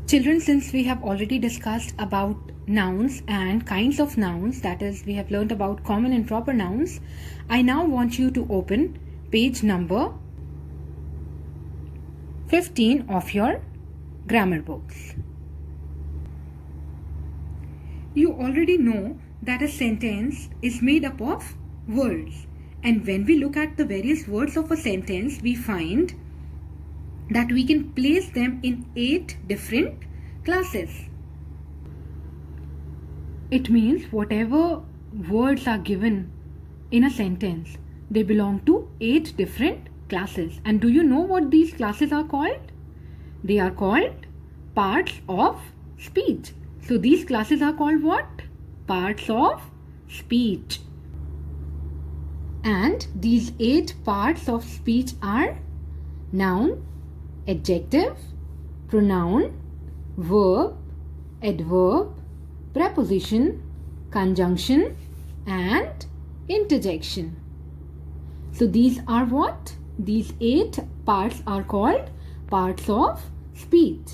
Children, since we have already discussed about nouns and kinds of nouns, that is, we have learned about common and proper nouns, I now want you to open page number 15 of your grammar books. You already know that a sentence is made up of words, and when we look at the various words of a sentence, we find that we can place them in 8 different classes. It means whatever words are given in a sentence, they belong to 8 different classes. And do you know what these classes are called? They are called parts of speech. So these classes are called what? Parts of speech. And these 8 parts of speech are noun, adjective, pronoun, verb, adverb, preposition, conjunction, and interjection. So these are what? These 8 parts are called parts of speech.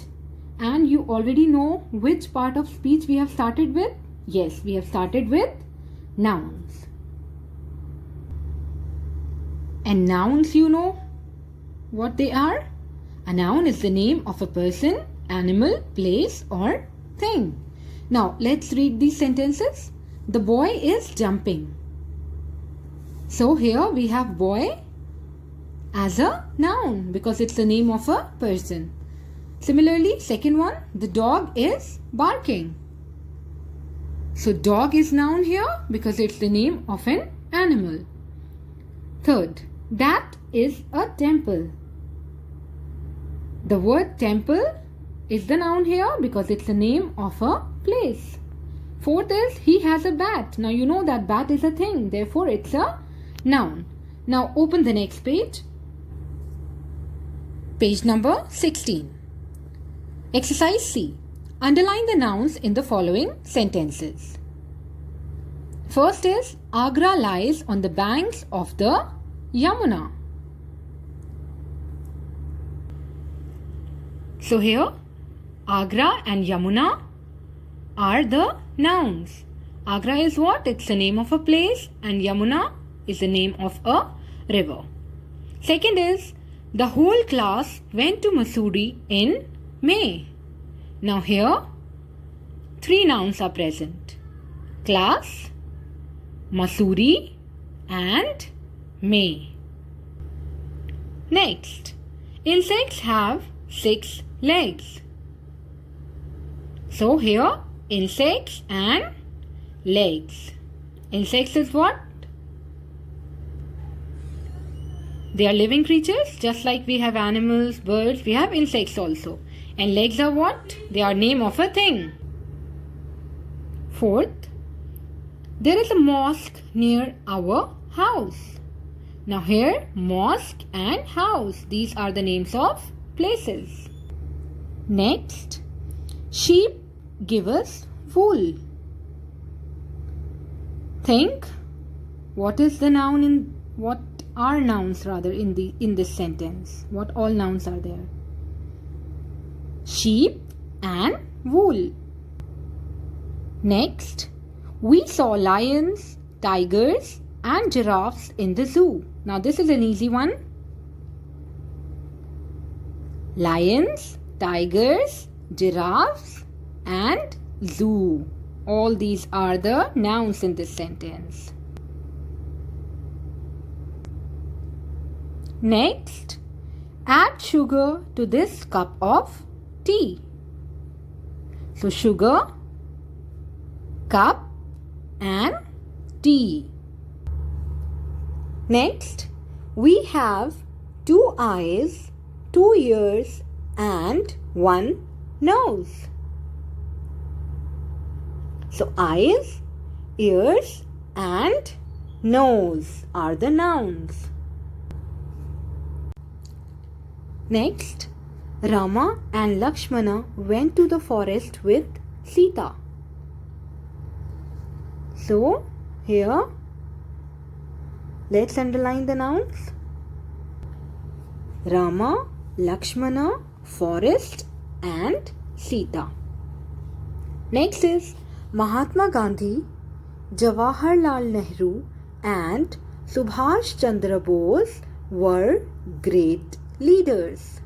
And you already know which part of speech we have started with? Yes, we have started with nouns. And nouns, you know what they are? A noun is the name of a person, animal, place, or thing. Now, let's read these sentences. The boy is jumping. So here we have boy as a noun because it's the name of a person. Similarly, second one, the dog is barking. So dog is noun here because it's the name of an animal. Third, that is a temple. The word temple is the noun here because it's the name of a place. Fourth is he has a bat. Now you know that bat is a thing, therefore it's a noun. Now open the next page. Page number 16. Exercise C. Underline the nouns in the following sentences. First is Agra lies on the banks of the Yamuna. So here Agra and Yamuna are the nouns. Agra is what? It's the name of a place, and Yamuna is the name of a river. Second is the whole class went to Mussoorie in May. Now here 3 nouns are present. Class, Mussoorie, and May. Next, insects have 6 legs. So here insects and legs. Insects is what? They are living creatures, just like we have animals, birds, we have insects also. And legs are what? They are name of a thing. Fourth, there is a mosque near our house. Now here, mosque and house, these are the names of places. Next, sheep give us wool. Think, what is the noun in, what are nouns rather in this sentence? What all nouns are there? Sheep and wool. Next, we saw lions, tigers, and giraffes in the zoo. Now this is an easy one. Lions, tigers, giraffes, and zoo. All these are the nouns in this sentence. Next, add sugar to this cup of tea. So sugar, cup, and tea. Next, we have 2 eyes, 2 ears, and 1 nose. So eyes, ears, and nose are the nouns. Next, Rama and Lakshmana went to the forest with Sita. So, here, let's underline the nouns. Rama, Lakshmana, forest, and Sita. Next is Mahatma Gandhi, Jawaharlal Nehru and Subhash Chandra Bose were great leaders.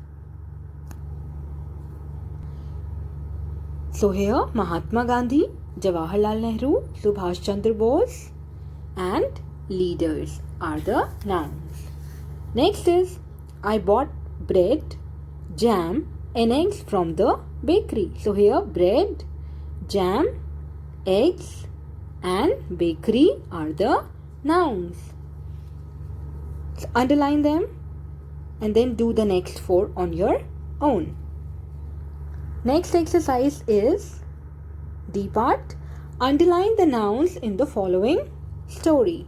So here Mahatma Gandhi, Jawaharlal Nehru, Subhash Chandra Bose and leaders are the nouns. Next is I bought bread, jam and eggs from the bakery. So here bread, jam, eggs and bakery are the nouns. So underline them and then do the next 4 on your own. Next exercise is D part. Underline the nouns in the following story.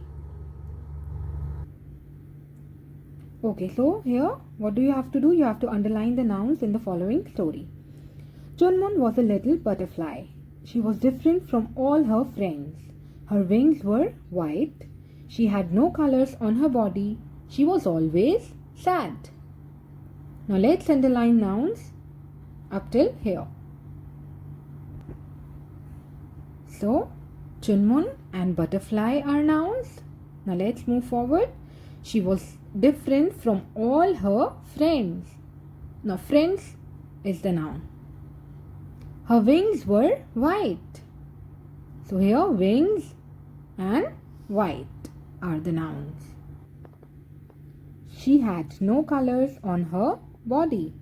Okay, so here what do you have to do? You have to underline the nouns in the following story. Chunmun was a little butterfly. She was different from all her friends. Her wings were white. She had no colors on her body. She was always sad. Now let's underline nouns up till here. So, Chunmun and butterfly are nouns. Now let's move forward. She was different from all her friends. Now friends is the noun. Her wings were white. So here wings and white are the nouns. She had no colors on her body.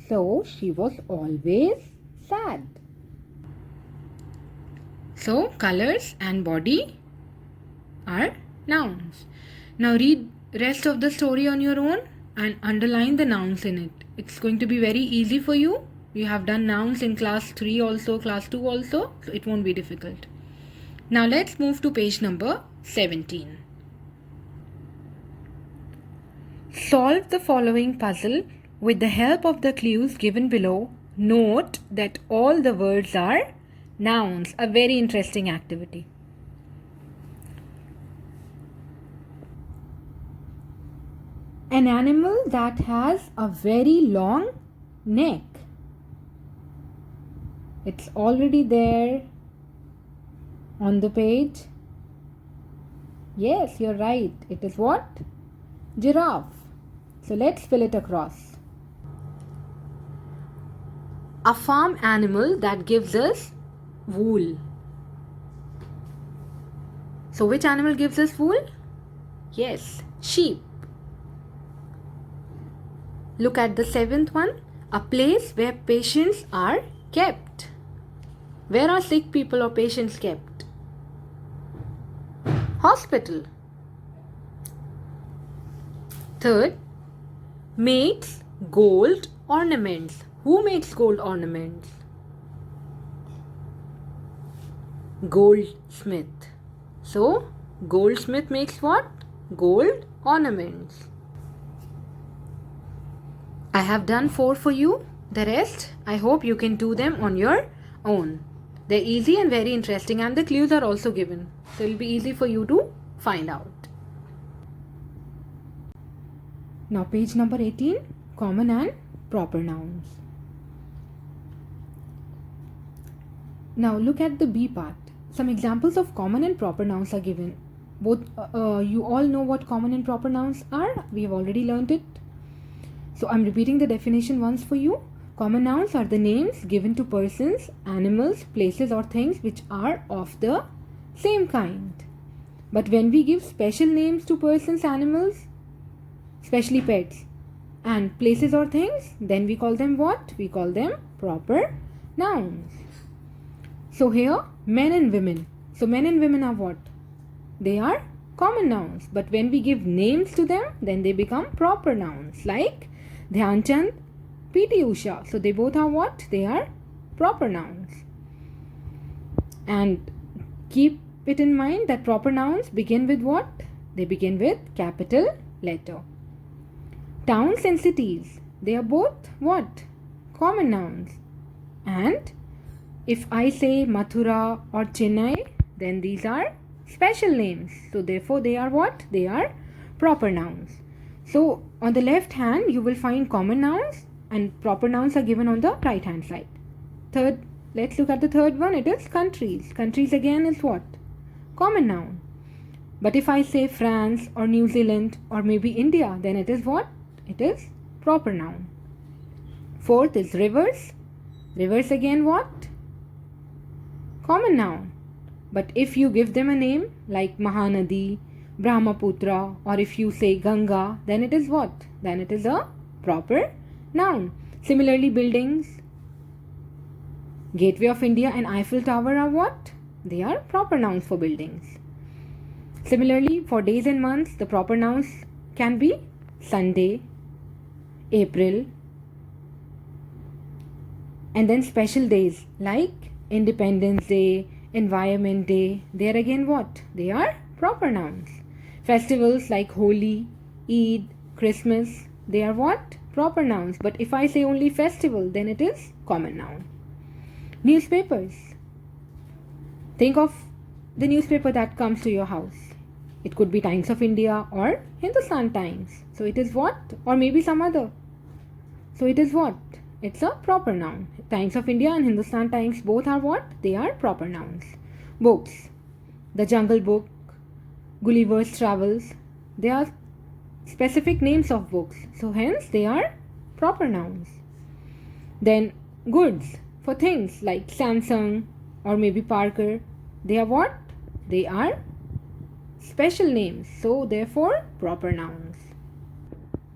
So she was always sad. So colors and body are nouns. Now read rest of the story on your own and underline the nouns in it. It's going to be very easy for you. You have done nouns in class 3 also, class 2 also, so it won't be difficult. Now let's move to page number 17. Solve the following puzzle with the help of the clues given below. Note that all the words are nouns, a very interesting activity. An animal that has a very long neck. It's already there on the page. Yes, you're right. It is what? Giraffe. So let's fill it across. A farm animal that gives us wool. So which animal gives us wool? Yes, sheep. Look at the 7th one. A place where patients are kept. Where are sick people or patients kept? Hospital. 3rd, makes gold ornaments. Who makes gold ornaments? Goldsmith. So, goldsmith makes what? Gold ornaments. I have done 4 for you. The rest, I hope you can do them on your own. They're easy and very interesting, and the clues are also given. So it will be easy for you to find out. Now page number 18, common and proper nouns. Now look at the B part. Some examples of common and proper nouns are given. Both you all know what common and proper nouns are. We have already learned it. So I'm repeating the definition once for you. Common nouns are the names given to persons, animals, places or things which are of the same kind. But when we give special names to persons, animals, especially pets, and places or things, then we call them what? We call them proper nouns. So here, men and women. So men and women are what? They are common nouns. But when we give names to them, then they become proper nouns. Like Dhyan Chand, P.T. Usha. So they both are what? They are proper nouns. And keep it in mind that proper nouns begin with what? They begin with capital letter. Towns and cities, they are both what? Common nouns. And if I say Mathura or Chennai, then these are special names. So therefore they are what? They are proper nouns. So on the left hand you will find common nouns and proper nouns are given on the right hand side. Third, let's look at the third one. It is countries. Countries again is what? Common noun. But if I say France or New Zealand or maybe India, then it is what? It is proper noun. Fourth is rivers. Rivers again what? Common noun. But if you give them a name like Mahanadi, Brahmaputra, or if you say Ganga, then it is what? Then it is a proper noun. Similarly, buildings, Gateway of India and Eiffel Tower are what? They are proper nouns for buildings. Similarly, for days and months, the proper nouns can be Sunday, April, and then special days like Independence Day, Environment Day. They are again what? They are proper nouns. Festivals like Holi, Eid, Christmas, they are what? Proper nouns. But if I say only festival, then it is common noun. Newspapers. Think of the newspaper that comes to your house. It could be Times of India or Hindustan Times. So it is what? Or maybe some other. So it is what? It's a proper noun. Times of India and Hindustan Times both are what? They are proper nouns. Books. The Jungle Book, Gulliver's Travels. They are specific names of books. So hence they are proper nouns. Then goods. For things like Samsung or maybe Parker. They are what? They are special names. So therefore proper nouns.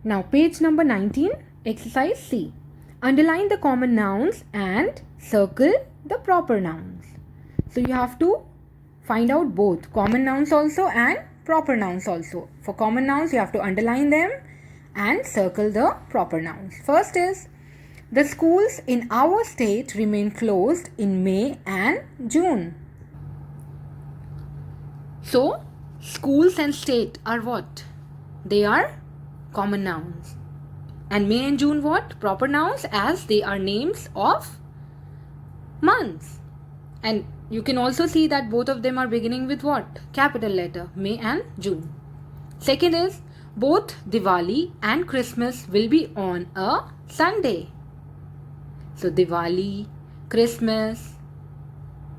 Now page number 19, exercise C. Underline the common nouns and circle the proper nouns. So you have to find out both common nouns also and proper nouns also. For common nouns you have to underline them and circle the proper nouns. First is, the schools in our state remain closed in May and June. So schools and state are what? They are common nouns. And May and June what? Proper nouns, as they are names of months. And you can also see that both of them are beginning with what? Capital letter, May and June. Second is, both Diwali and Christmas will be on a Sunday. So Diwali, Christmas,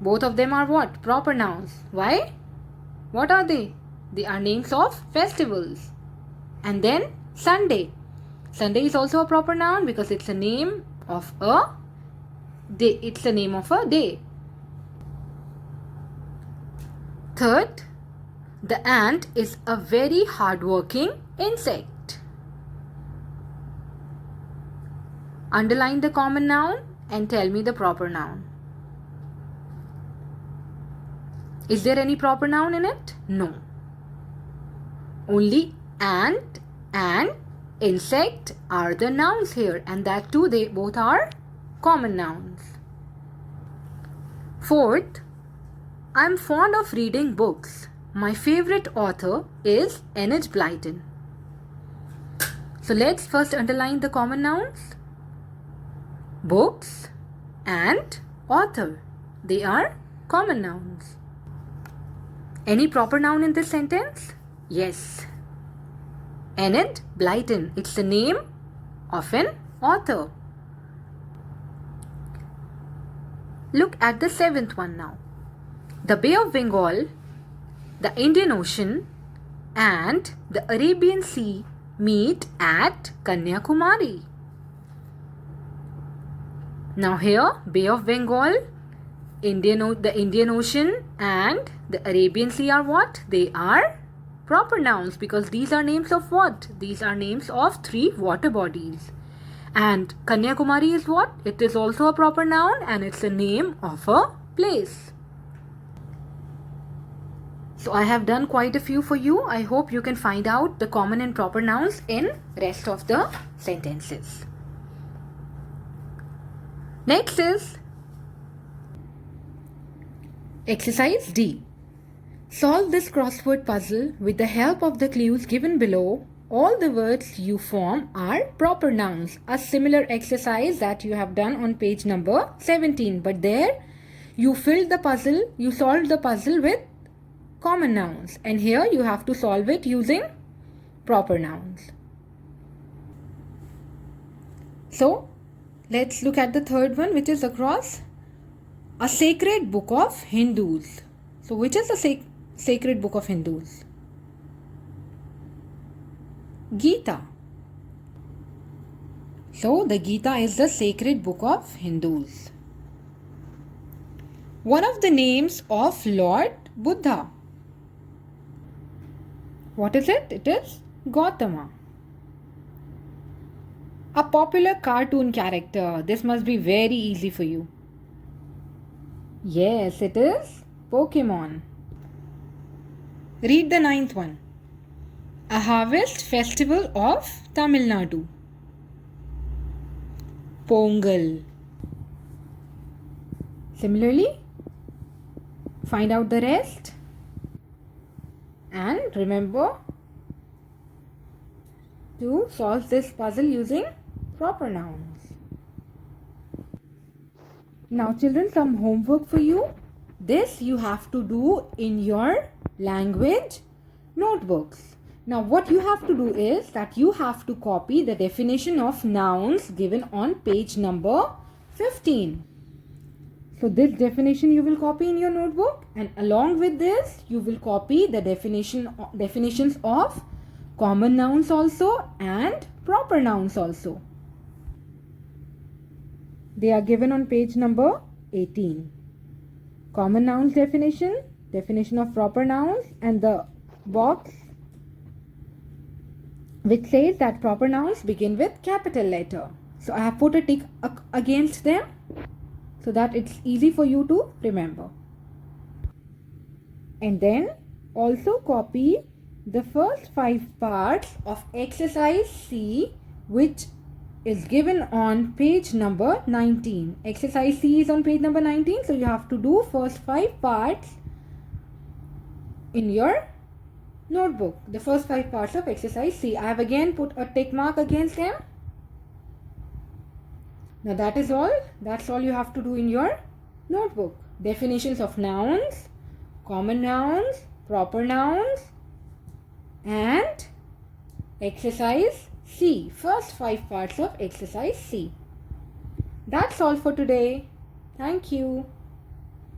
both of them are what? Proper nouns. Why? What are they? They are names of festivals. And then Sunday. Sunday is also a proper noun because it's a name of a day. It's the name of a day. Third, the ant is a very hardworking insect. Underline the common noun and tell me the proper noun. Is there any proper noun in it? No. Only ant and insect are the nouns here, and that too they both are common nouns. Fourth, I am fond of reading books. My favorite author is Enid Blyton. So let's first underline the common nouns. Books and author. They are common nouns. Any proper noun in this sentence? Yes. Enid Blyton. It's the name of an author. Look at the seventh one now. The Bay of Bengal, the Indian Ocean, and the Arabian Sea meet at Kanyakumari. Now here, Bay of Bengal, the Indian Ocean and the Arabian Sea are what? They are proper nouns because these are names of what? These are names of 3 water bodies. And Kanyakumari is what? It is also a proper noun and it's the name of a place. So I have done quite a few for you. I hope you can find out the common and proper nouns in rest of the sentences. Next is exercise D. Solve this crossword puzzle with the help of the clues given below. All the words you form are proper nouns. A similar exercise that you have done on page number 17. But there you filled the puzzle, you solved the puzzle with common nouns. And here you have to solve it using proper nouns. So let's look at the third one, which is across. A sacred book of Hindus. So which is the sacred book of Hindus? Gita. So the Gita is the sacred book of Hindus. One of the names of Lord Buddha. What is it? It is Gautama. A popular cartoon character. This must be very easy for you. Yes, it is Pokemon. Read the ninth one. A harvest festival of Tamil Nadu. Pongal. Similarly, find out the rest and remember to solve this puzzle using proper nouns. Now children, some homework for you. This you have to do in your language notebooks. Now what you have to do is that you have to copy the definition of nouns given on page number 15. So this definition you will copy in your notebook, and along with this you will copy the definitions of common nouns also and proper nouns also. They are given on page number 18. Common nouns definition, definition of proper nouns, and the box which says that proper nouns begin with capital letter. So I have put a tick against them so that it's easy for you to remember. And then also copy the first 5 parts of exercise C, which is given on page number 19. Exercise C is on page number 19, so you have to do first 5 parts in your notebook. The first 5 parts of exercise C. I have again put a tick mark against them. Now that is all. That's all you have to do in your notebook. Definitions of nouns, common nouns, proper nouns, and exercise C. First 5 parts of exercise C. That's all for today. Thank you.